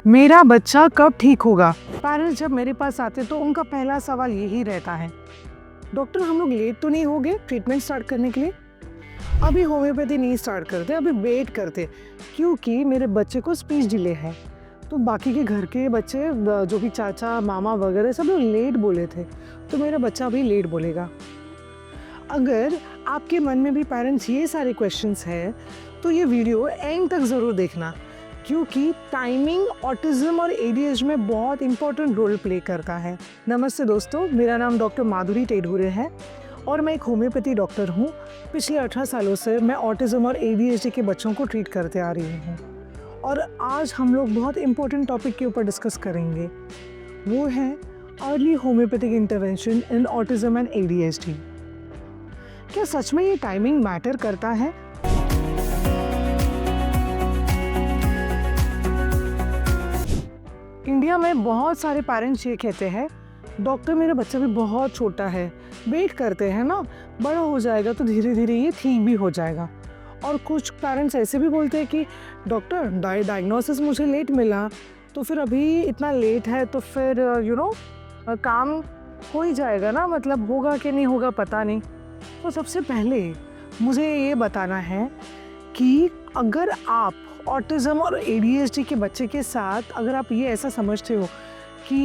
मेरा बच्चा कब ठीक होगा? पेरेंट्स जब मेरे पास आते तो उनका पहला सवाल यही रहता है, डॉक्टर हम लोग लेट तो नहीं हो गए ट्रीटमेंट स्टार्ट करने के लिए? अभी होम्योपैथी नहीं स्टार्ट करते, अभी वेट करते, क्योंकि मेरे बच्चे को स्पीच डिले है। तो बाकी के घर के बच्चे जो भी चाचा मामा वगैरह सब लोग लेट बोले थे, तो मेरा बच्चा भी लेट बोलेगा। अगर आपके मन में भी पेरेंट्स ये सारे क्वेश्चंस हैं तो ये वीडियो एंड तक ज़रूर देखना, क्योंकि टाइमिंग ऑटिज्म और एडीएचडी में बहुत इंपॉर्टेंट रोल प्ले करता है। नमस्ते दोस्तों, मेरा नाम डॉक्टर माधुरी टेढ़ुरे है और मैं एक होम्योपैथी डॉक्टर हूँ। पिछले 18 सालों से मैं ऑटिज्म और एडीएचडी के बच्चों को ट्रीट करते आ रही हूँ और आज हम लोग बहुत इंपॉर्टेंट टॉपिक के ऊपर डिस्कस करेंगे। वो है early homeopathic intervention in autism and ADHD. क्या सच में ये टाइमिंग मैटर करता है? इंडिया में बहुत सारे पेरेंट्स ये कहते हैं, डॉक्टर मेरा बच्चा भी बहुत छोटा है, वेट करते हैं ना, बड़ा हो जाएगा तो धीरे धीरे ये ठीक भी हो जाएगा। और कुछ पेरेंट्स ऐसे भी बोलते हैं कि डॉक्टर डायग्नोसिस मुझे लेट मिला, तो फिर अभी इतना लेट है तो फिर काम हो ही जाएगा ना, मतलब होगा कि नहीं होगा पता नहीं। तो सबसे पहले मुझे ये बताना है कि अगर आप ऑटिज्म और एडीएचडी के बच्चे के साथ अगर आप ये ऐसा समझते हो कि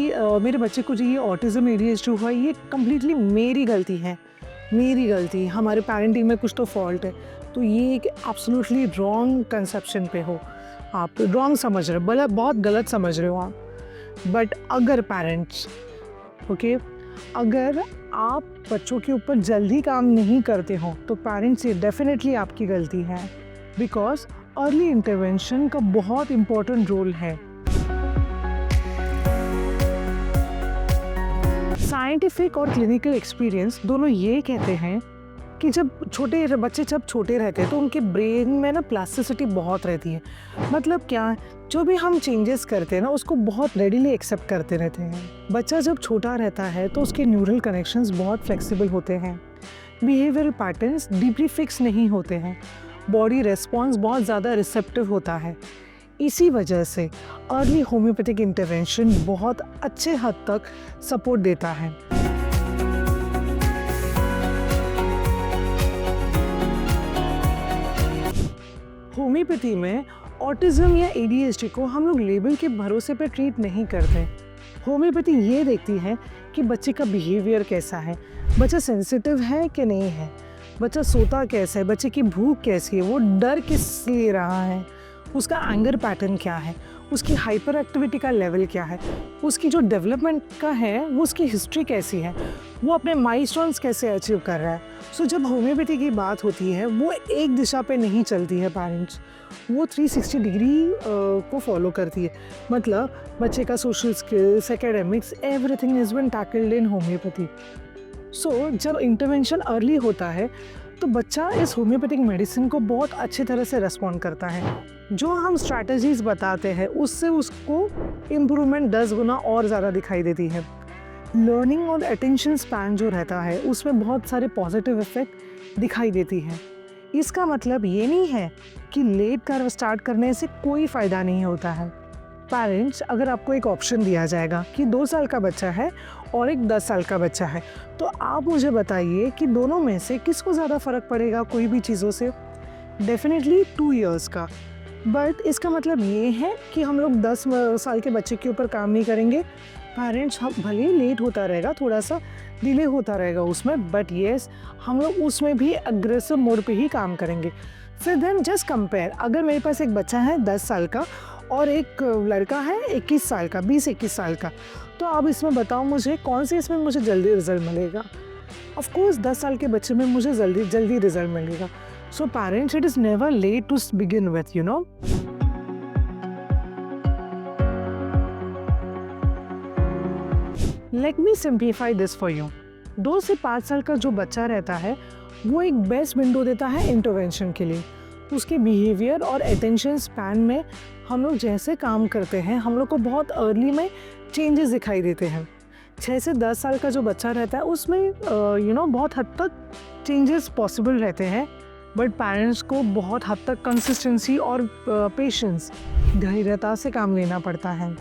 मेरे बच्चे को जो ये ऑटिज्म एडीएचडी हुआ, ये कम्प्लीटली मेरी गलती, हमारे पेरेंटिंग में कुछ तो फॉल्ट है, तो ये एक एब्सोल्युटली रॉन्ग कंसेप्शन पे हो, आप रॉन्ग समझ रहे हो, बहुत गलत समझ रहे हो आप। बट अगर पेरेंट्स अगर आप बच्चों के ऊपर जल्दी काम नहीं करते हो तो पेरेंट्स ये डेफिनेटली आपकी गलती है, बिकॉज अर्ली इंटरवेंशन का बहुत इम्पोर्टेंट रोल है। साइंटिफिक और क्लिनिकल एक्सपीरियंस दोनों ये कहते हैं कि जब छोटे रहते हैं तो उनके ब्रेन में ना प्लास्टिसिटी बहुत रहती है। मतलब क्या, जो भी हम चेंजेस करते हैं ना उसको बहुत रेडीली एक्सेप्ट करते रहते हैं। बच्चा जब छोटा रहता है तो उसके न्यूरल कनेक्शंस बहुत फ्लेक्सिबल होते हैं, बिहेवियरल पैटर्न्स डीपली फिक्स नहीं होते हैं, बॉडी रेस्पॉन्स बहुत ज़्यादा रिसेप्टिव होता है। इसी वजह से अर्ली होम्योपैथिक इंटरवेंशन बहुत अच्छे हद तक सपोर्ट देता है। होम्योपैथी में ऑटिज्म या एडीएचडी को हम लोग लेबल के भरोसे पर ट्रीट नहीं करते। होम्योपैथी ये देखती है कि बच्चे का बिहेवियर कैसा है, बच्चा सेंसिटिव है कि नहीं है, बच्चा सोता कैसा है, बच्चे की भूख कैसी है, वो डर किस लिए रहा है, उसका एंगर पैटर्न क्या है, उसकी हाइपर एक्टिविटी का लेवल क्या है, उसकी जो डेवलपमेंट का है वो उसकी हिस्ट्री कैसी है, वो अपने माइलस्टोन्स कैसे अचीव कर रहा है। सो जब होम्योपैथी की बात होती है वो एक दिशा पे नहीं चलती है पेरेंट्स, वो 360 डिग्री को फॉलो करती है। मतलब बच्चे का social skills, academics, everything is been tackled in homeopathy. So जब इंटरवेंशन अर्ली होता है तो बच्चा इस होम्योपैथिक मेडिसिन को बहुत अच्छी तरह से रेस्पॉन्ड करता है। जो हम स्ट्रैटेजीज बताते हैं उससे उसको इम्प्रूवमेंट 10 गुना और ज़्यादा दिखाई देती है। लर्निंग और अटेंशन स्पैन जो रहता है उसमें बहुत सारे पॉजिटिव इफेक्ट दिखाई देती है। इसका मतलब ये नहीं है कि लेट कर स्टार्ट करने से कोई फ़ायदा नहीं होता है। पेरेंट्स, अगर आपको एक ऑप्शन दिया जाएगा कि 2 साल का बच्चा है और एक 10 साल का बच्चा है, तो आप मुझे बताइए कि दोनों में से किसको ज़्यादा फ़र्क पड़ेगा कोई भी चीज़ों से? डेफिनेटली 2 इयर्स का। बट इसका मतलब ये है कि हम लोग 10 साल के बच्चे के ऊपर काम नहीं करेंगे। पेरेंट्स भले ही लेट होता रहेगा, थोड़ा सा डिले होता रहेगा उसमें, बट येस हम लोग उसमें भी अग्रेसिव मोड पे ही काम करेंगे। फिर देन जस्ट कंपेयर, अगर मेरे पास एक बच्चा है 10 साल का और एक लड़का है 21 साल का, 20-21 साल का, तो अब इसमें बताओ मुझे कौन से इसमें मुझे जल्दी रिजल्ट मिलेगा? ऑफ कोर्स 10 साल के बच्चे में मुझे जल्दी रिजल्ट मिलेगा। So parents, it is never late to begin with, you know. Let me simplify this for you. 2 से 5 साल का जो बच्चा रहता है वो एक बेस्ट विंडो देता है इंटरवेंशन के लिए। उसके बिहेवियर और अटेंशन स्पैन में हम लोग जैसे काम करते हैं हम लोग को बहुत अर्ली में चेंजेस दिखाई देते हैं। 6 से 10 साल का जो बच्चा रहता है उसमें बहुत हद तक चेंजेस पॉसिबल रहते हैं, बट पेरेंट्स को बहुत हद तक कंसिस्टेंसी और पेशेंस, धैर्यता से काम लेना पड़ता है।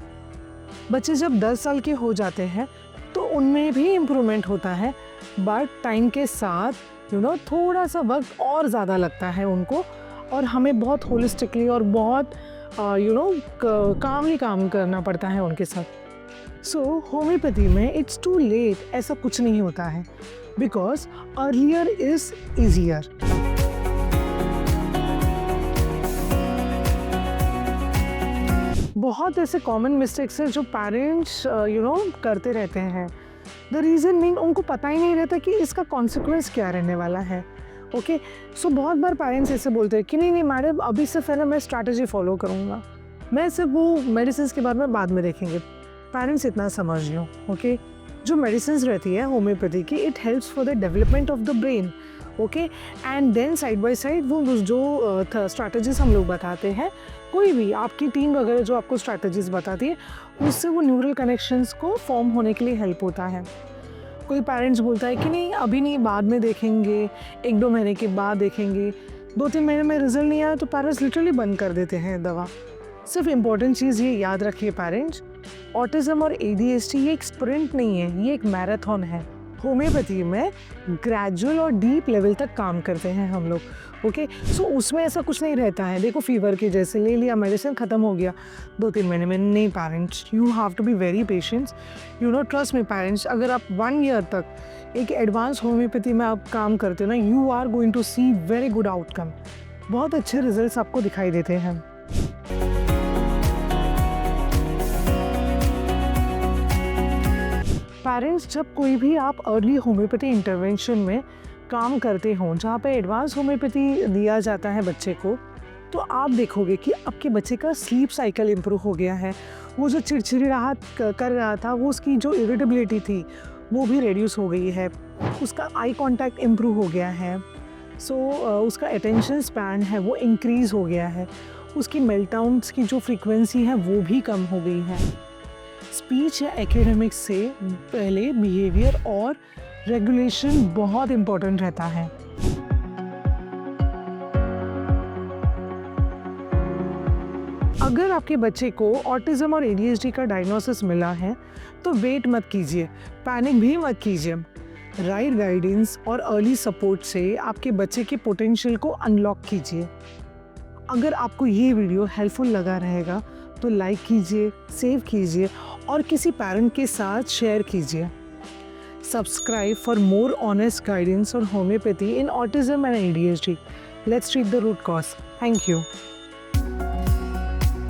बच्चे जब 10 साल के हो जाते हैं तो उनमें भी इम्प्रूवमेंट होता है, बट टाइम के साथ थोड़ा सा वक्त और ज़्यादा लगता है उनको, और हमें बहुत होलिस्टिकली और बहुत कामली काम करना पड़ता है उनके साथ। सो होम्योपैथी में इट्स टू लेट ऐसा कुछ नहीं होता है, बिकॉज अर्लियर इज ईजियर। बहुत ऐसे कॉमन मिस्टेक्स हैं जो पेरेंट्स करते रहते हैं। द रीज़न मीन उनको पता ही नहीं रहता कि इसका कॉन्सिक्वेंस क्या रहने वाला है। ओके, सो बहुत बार पेरेंट्स ऐसे बोलते हैं कि नहीं मैडम, अभी से पहले मैं स्ट्रैटेजी फॉलो करूँगा, मैं सिर्फ वो मेडिसिन के बारे में बाद में देखेंगे। पेरेंट्स इतना समझ लो, ओके, जो मेडिसिन रहती है होम्योपैथी की, it helps for the development of the brain. Okay, and then side by side वो जो स्ट्रैटेजीज हम लोग बताते हैं, कोई भी आपकी टीम वगैरह जो आपको स्ट्रैटेजीज बताती है, उससे वो न्यूरल कनेक्शंस को फॉर्म होने के लिए हेल्प होता है। कोई पेरेंट्स बोलता है कि नहीं अभी नहीं, बाद में देखेंगे, 1-2 महीने के बाद देखेंगे। 2-3 महीने में रिजल्ट नहीं आया तो पेरेंट्स लिटरली बंद कर देते हैं दवा। सिर्फ इम्पोर्टेंट चीज़ ये याद रखिए पेरेंट्स, ऑटिज्म और ADHD ये एक स्प्रिंट नहीं है, ये एक मैराथन है। होम्योपैथी में ग्रेजुअल और डीप लेवल तक काम करते हैं हम लोग। ओके, सो उसमें ऐसा कुछ नहीं रहता है, देखो फीवर के जैसे ले लिया मेडिसिन, ख़त्म हो गया 2-3 महीने में। नहीं parents, you have to be very patient, trust me parents. अगर आप 1 ईयर तक एक एडवांस होम्योपैथी में आप काम करते हो ना, you are going to see very good outcome, बहुत अच्छे रिजल्ट्स आपको दिखाई देते हैं। पेरेंट्स, जब कोई भी आप अर्ली होम्योपैथी इंटरवेंशन में काम करते हो, जहाँ पे एडवांस होम्योपैथी दिया जाता है बच्चे को, तो आप देखोगे कि आपके बच्चे का स्लीप साइकिल इम्प्रूव हो गया है। वो जो चिड़चिड़ाहट कर रहा था, वो उसकी जो इरिटेबिलिटी थी वो भी रिड्यूस हो गई है। उसका आई कांटेक्ट इम्प्रूव हो गया है। सो उसका अटेंशन स्पैन है वो इंक्रीज़ हो गया है। उसकी मेल्टडाउन्स की जो फ्रीक्वेंसी है वो भी कम हो गई है। स्पीच या एकेडमिक्स से पहले बिहेवियर और रेगुलेशन बहुत इम्पोर्टेंट रहता है। अगर आपके बच्चे को ऑटिज्म और ADHD का डायग्नोसिस मिला है तो वेट मत कीजिए, पैनिक भी मत कीजिए। राइट गाइडेंस और अर्ली सपोर्ट से आपके बच्चे के पोटेंशियल को अनलॉक कीजिए। अगर आपको ये वीडियो हेल्पफुल लगा रहेगा तो लाइक कीजिए, सेव कीजिए और किसी पेरेंट के साथ शेयर कीजिए। Subscribe for more honest guidance on homeopathy in autism and ADHD. Let's treat the root cause. Thank you.